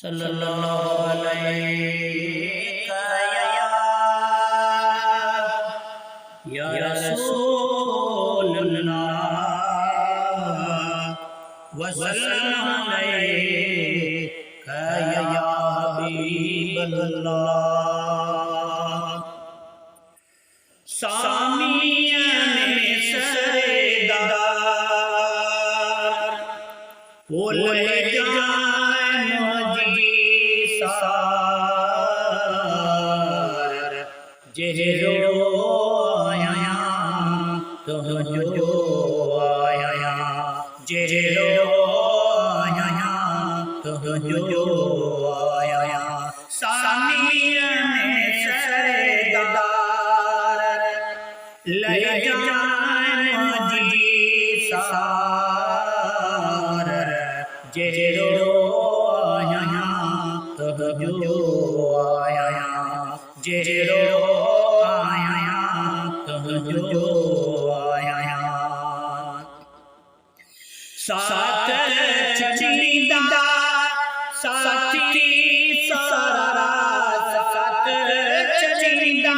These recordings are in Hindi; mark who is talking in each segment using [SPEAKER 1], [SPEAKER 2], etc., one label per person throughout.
[SPEAKER 1] सल्लल्लाहु अलैहि या रसूलल्लाह व सल्लल्लाहु अलैका या हबीबल्लाह। सामियान सरेदार बोल जान मजी सार जेरो आया तो जो आया जेरो आया तो जो आया। सामियान सरेदार ले जान मजी सार जेरो आया तो जो आया जेरो आया तो जो आया। सात चचीदा साथी सारा सात चचीदा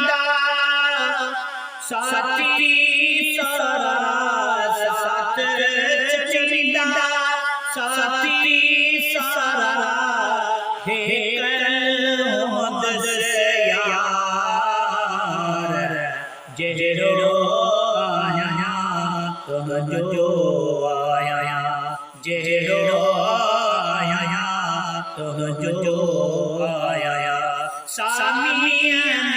[SPEAKER 1] साथी सारा सात चचीदा साथी सारा हे कल यार जेरो आया तो जो आया जेरो आया तो जो आया। सामियान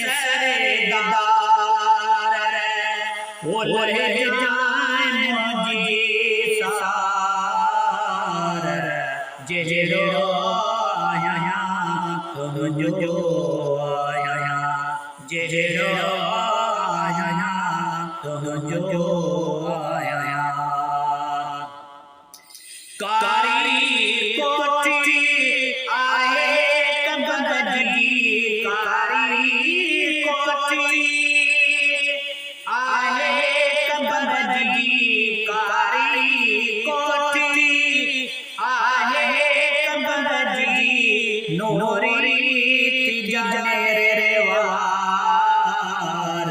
[SPEAKER 1] सरेदार बोल जान मजी सार जेरो आया तो जो आया जेरो आया तो जो आया। कारी कोठी आए कबजी कारी कोठी आए कबजी कारी कोठी आए कबजी नूरी तिजरे वार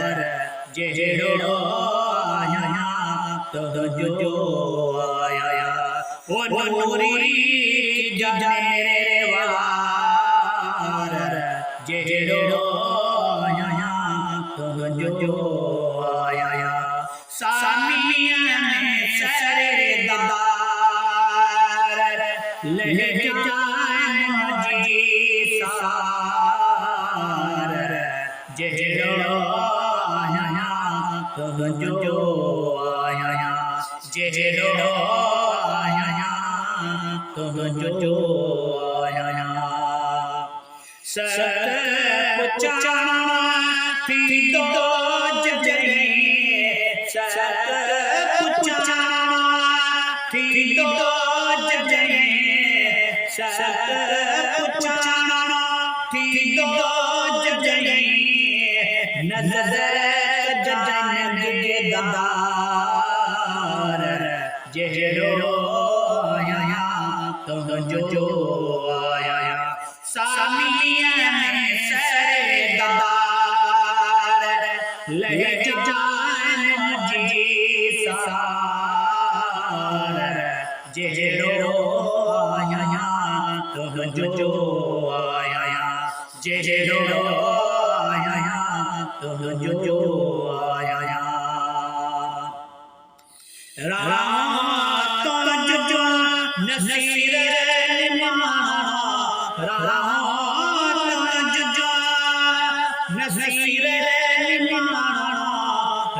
[SPEAKER 1] जेरो आया तो जो आया ओ नूरी तिजरे वार जेरो आया तो जो आया। सामियान सरेदार ले जान मजी सार जेरो आया तो जो आया जेरो आया तो जो आया। सत पुचाना थी दो जजे सत पुचाना थी दो जजे सत पुचाना थी दो जजे नजर जजन गिरदार जेरो आया तो जो आया। सामियान सरेदार ले जान मजी सार जेरो आया तो जो आया जेरो आया तो जो आया। रात जो नसीर रात जो नसीर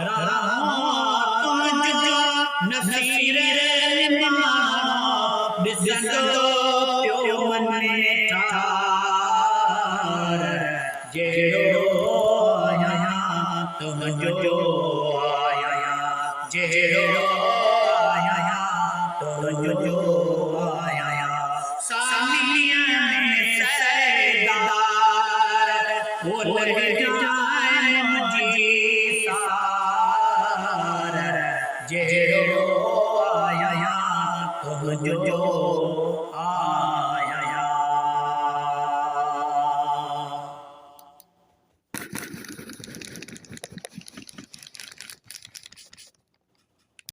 [SPEAKER 1] रात जो नसीर बिसंदो प्यो मने तार जेरो आया तो जो आया जेरो आया तो जो आया। सामियान सरेदार बोल